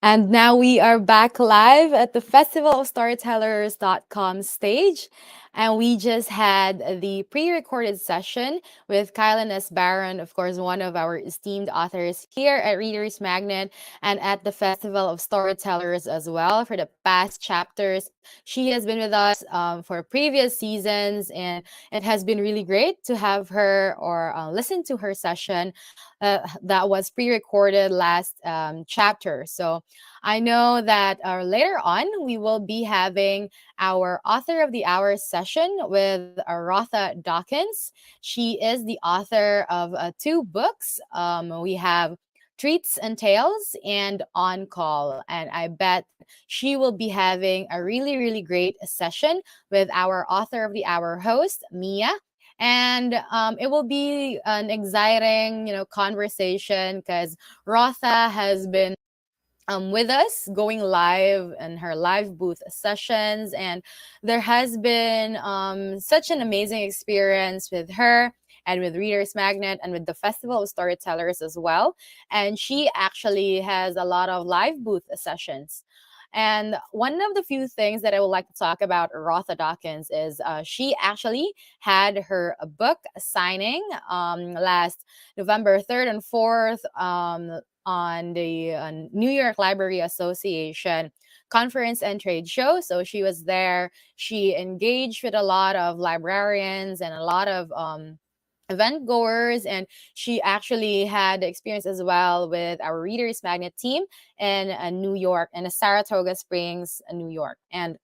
And now we are back live at the Festival of Storytellers.com stage. And we just had the pre recorded session with Kylan S. Barron, of course, one of our esteemed authors here at Reader's Magnet and at the Festival of Storytellers as well for the past chapters. She has been with us for previous seasons, and it has been really great to have her or listen to her session that was pre recorded last chapter. So, I know that later on we will be having our Author of the Hour session with Rotha Dawkins. She is the author of two books. We have Treats and Tales and On Call. And I bet she will be having a really, really great session with our Author of the Hour host, Mia. And it will be an exciting, conversation because Rotha has been with us going live in her live booth sessions. And there has been such an amazing experience with her and with Readers Magnet and with the Festival of Storytellers as well. And she actually has a lot of live booth sessions. And one of the few things that I would like to talk about Rotha Dawkins is she actually had her book signing last November 3rd and 4th on the New York Library Association conference and trade show. So she was there. She engaged with a lot of librarians and a lot of event goers, and she actually had experience as well with our Readers Magnet team in New York and Saratoga Springs, New York. And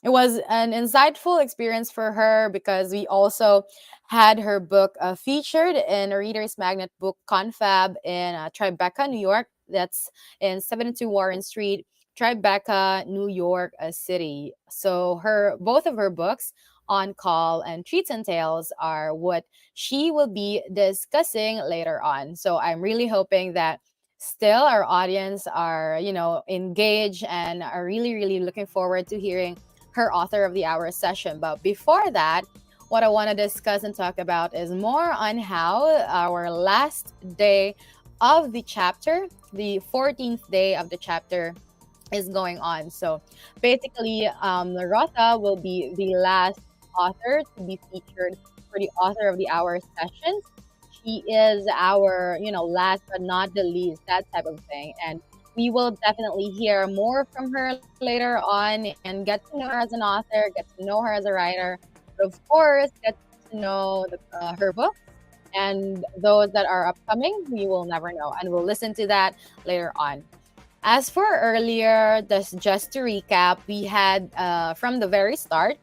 it was an insightful experience for her because we also had her book featured in a Reader's Magnet book confab in Tribeca, New York. That's in 72 Warren Street, Tribeca, New York City. So her both of her books, On Call and Treats and Tales, are what she will be discussing later on. So I'm really hoping that still our audience are, engaged and are really, really looking forward to hearing her Author of the Hour session. But before that, what I want to discuss and talk about is more on how our last day of the chapter, the 14th day of the chapter, is going on. So basically, Rotha will be the last author to be featured for the Author of the Hour sessions. She is our, last but not the least, that type of thing. And we will definitely hear more from her later on and get to know her as an author, get to know her as a writer, but of course, get to know her books. And those that are upcoming, we will never know. And we'll listen to that later on. As for earlier, just to recap, we had from the very start,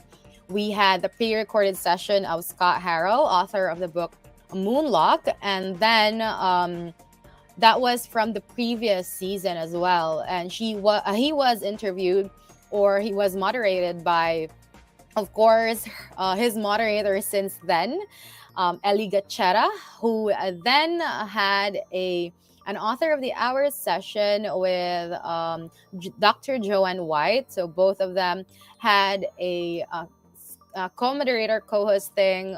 we had the pre-recorded session of Scott Harrell, author of the book Moonlock, and then that was from the previous season as well. And he was interviewed, or he was moderated by, of course, his moderator since then, Ellie Gachera, who then had an Author of the Hour session with Dr. Joanne White. So both of them had a co-moderator, co-hosting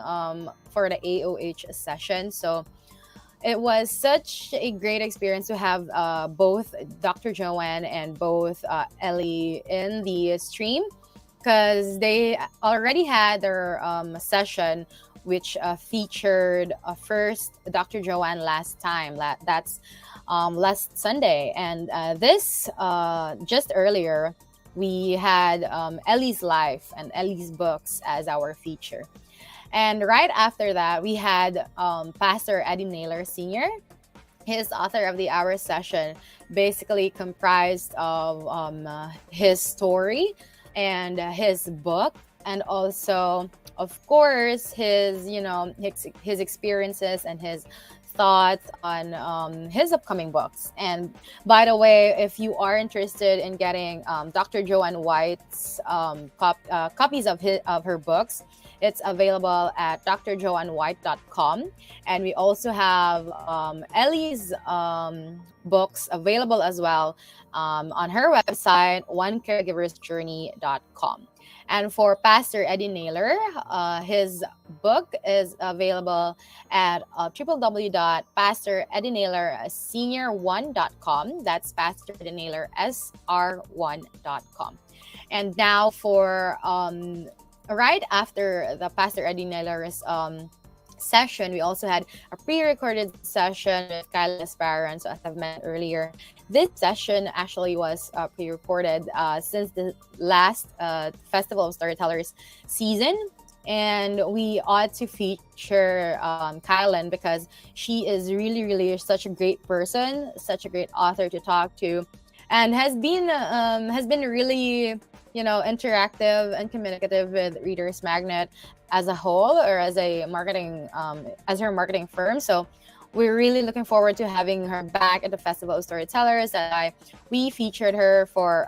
for the AOH session. So it was such a great experience to have both Dr. Joanne and both Ellie in the stream, because they already had their session, which featured first Dr. Joanne last time. That's last Sunday. And this, just earlier, we had Ellie's life and Ellie's books as our feature. And right after that, we had Pastor Eddie Naylor Sr., his Author of the Hour session, basically comprised of his story and his book, and also, of course, his experiences and his thoughts on his upcoming books. And by the way, if you are interested in getting Dr. Joanne White's copies of her books, it's available at drjoannewhite.com. And we also have Ellie's books available as well on her website, onecaregiversjourney.com. And for Pastor Eddie Naylor, his book is available at www.pastoreddinailersenior1.com. That's pastoreddinailersr1.com. And now for right after the Pastor Eddie Nailor's session, we also had a pre-recorded session with Kyla Nesparan. So as I've mentioned earlier, this session actually was pre-recorded since the last Festival of Storytellers season. And we ought to feature Kylan because she is really, really such a great person, such a great author to talk to, and has been really, interactive and communicative with Readers Magnet as a whole, or as a marketing as her marketing firm. So we're really looking forward to having her back at the Festival of Storytellers. We featured her for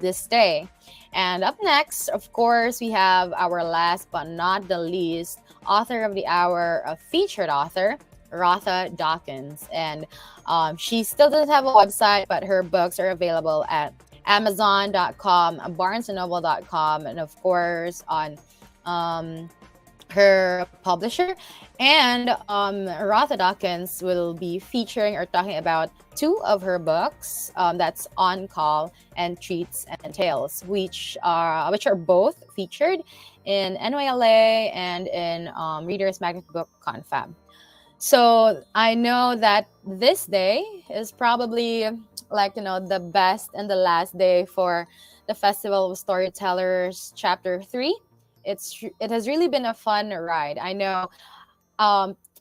this day. And up next, of course, we have our last but not the least author of the hour, a featured author, Rotha Dawkins. And she still doesn't have a website, but her books are available at Amazon.com, BarnesandNoble.com, and of course on her publisher. And Rotha Dawkins will be featuring or talking about two of her books. That's On Call and Treats and Tales, which are both featured in NYLA and in Reader's Magnet Book Confab. So I know that this day is probably the best and the last day for the Festival of Storytellers Chapter 3. It has really been a fun ride. I know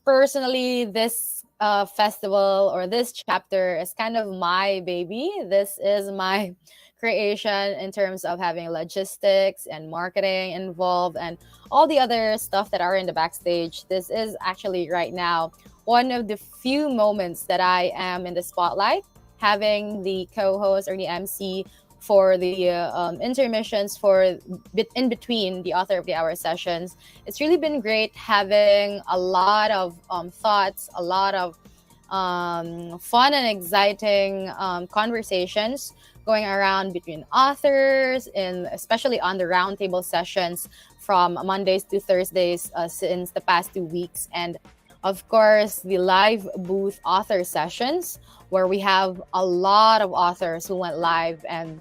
personally this festival or this chapter is kind of my baby. This is my creation in terms of having logistics and marketing involved and all the other stuff that are in the backstage. This is actually right now one of the few moments that I am in the spotlight, having the co-host or the MC for the intermissions in between the author of the hour sessions. It's really been great having a lot of thoughts, a lot of fun and exciting conversations going around between authors, and especially on the roundtable sessions from Mondays to Thursdays since the past 2 weeks. And of course, the live booth author sessions where we have a lot of authors who went live. And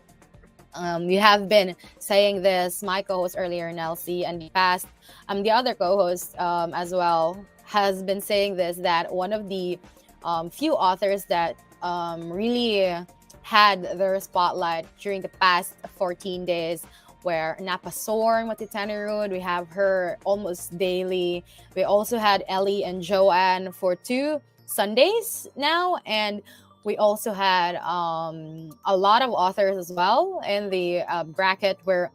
we have been saying this, my co-host earlier, Nelsie, and the other co-host as well, has been saying this, that one of the few authors that really had their spotlight during the past 14 days where Napa Sorn, Matitanerud, we have her almost daily. We also had Ellie and Joanne for 2 Sundays now. And we also had a lot of authors as well in the bracket where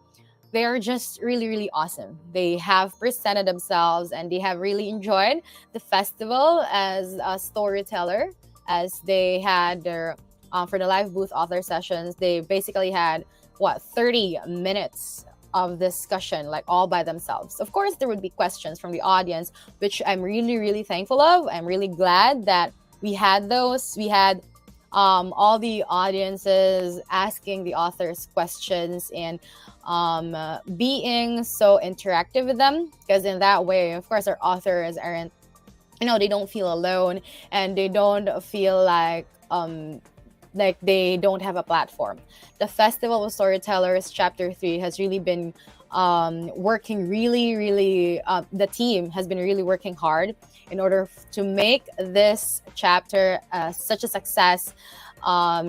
they are just really, really awesome. They have presented themselves and they have really enjoyed the festival as a storyteller, as they had their, for the live booth author sessions, they basically had 30 minutes of discussion, like all by themselves. Of course, there would be questions from the audience, which I'm really, really thankful of. I'm really glad that we had those. We had all the audiences asking the authors questions and being so interactive with them, because in that way, of course, our authors aren't, they don't feel alone, and they don't feel like they don't have a platform. The Festival of Storytellers Chapter 3 has really been working really, really, the team has been really working hard in order to make this chapter such a success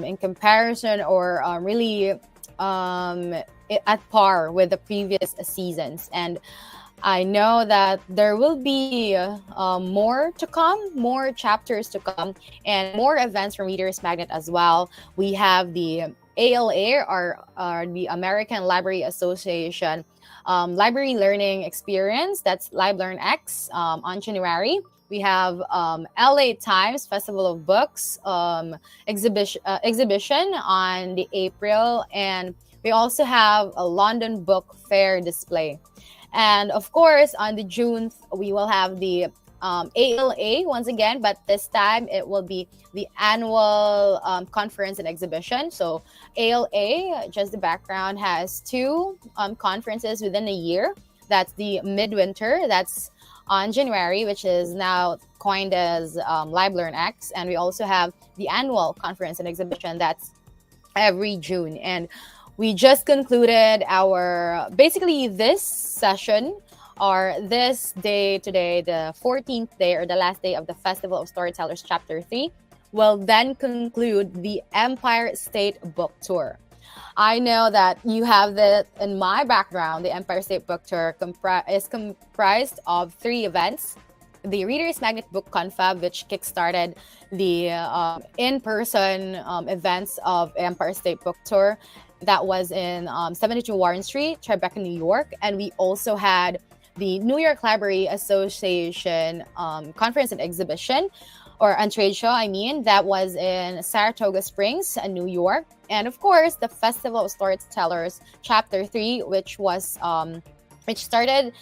in comparison, or really at par with the previous seasons. And I know that there will be more to come, more chapters to come, and more events from Readers Magnet as well. We have the ALA, or the American Library Association Library Learning Experience. That's LiveLearnX on January. We have LA Times Festival of Books exhibition on the April, and we also have a London Book Fair display. And of course, on the June, we will have the ALA once again, but this time it will be the annual conference and exhibition. So ALA, just the background, has 2 conferences within a year. That's the midwinter. That's on January, which is now coined as Live Learn X. And we also have the annual conference and exhibition. That's every June. And we just concluded our basically this session or this day today, the 14th day or the last day of the Festival of Storytellers Chapter 3, will then conclude the Empire State Book Tour. I know that you have that in my background. The Empire State Book Tour is comprised of 3 events. The Reader's Magnet Book Confab, which kickstarted the in-person events of Empire State Book Tour. That was in 72 Warren Street, Tribeca, New York. And we also had the New York Library Association conference and exhibition, or on trade show, I mean, that was in Saratoga Springs, New York. And of course, the Festival of Storytellers Chapter 3, which started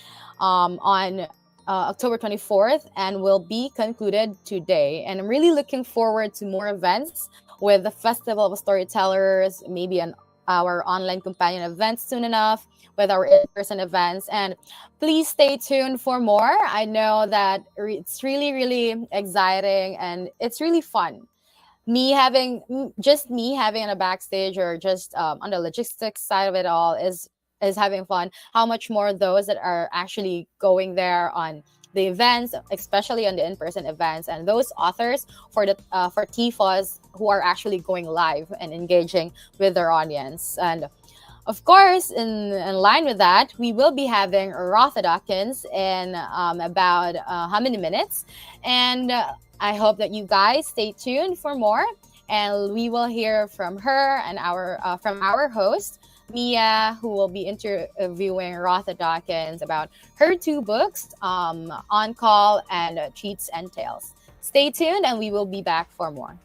on October 24th and will be concluded today. And I'm really looking forward to more events with the Festival of Storytellers, maybe our online companion events soon enough, with our in-person events. And please stay tuned for more. I know that it's really, really exciting and it's really fun. Me having on a backstage or just on the logistics side of it all is having fun. How much more those that are actually going there on the events, especially on the in-person events, and those authors for TIFOs who are actually going live and engaging with their audience. And of course, in line with that, we will be having Rotha Dawkins in about how many minutes. And I hope that you guys stay tuned for more. And we will hear from her and from our host, Mia, who will be interviewing Rotha Dawkins about her 2 books, On Call and Treats and Tales. Stay tuned and we will be back for more.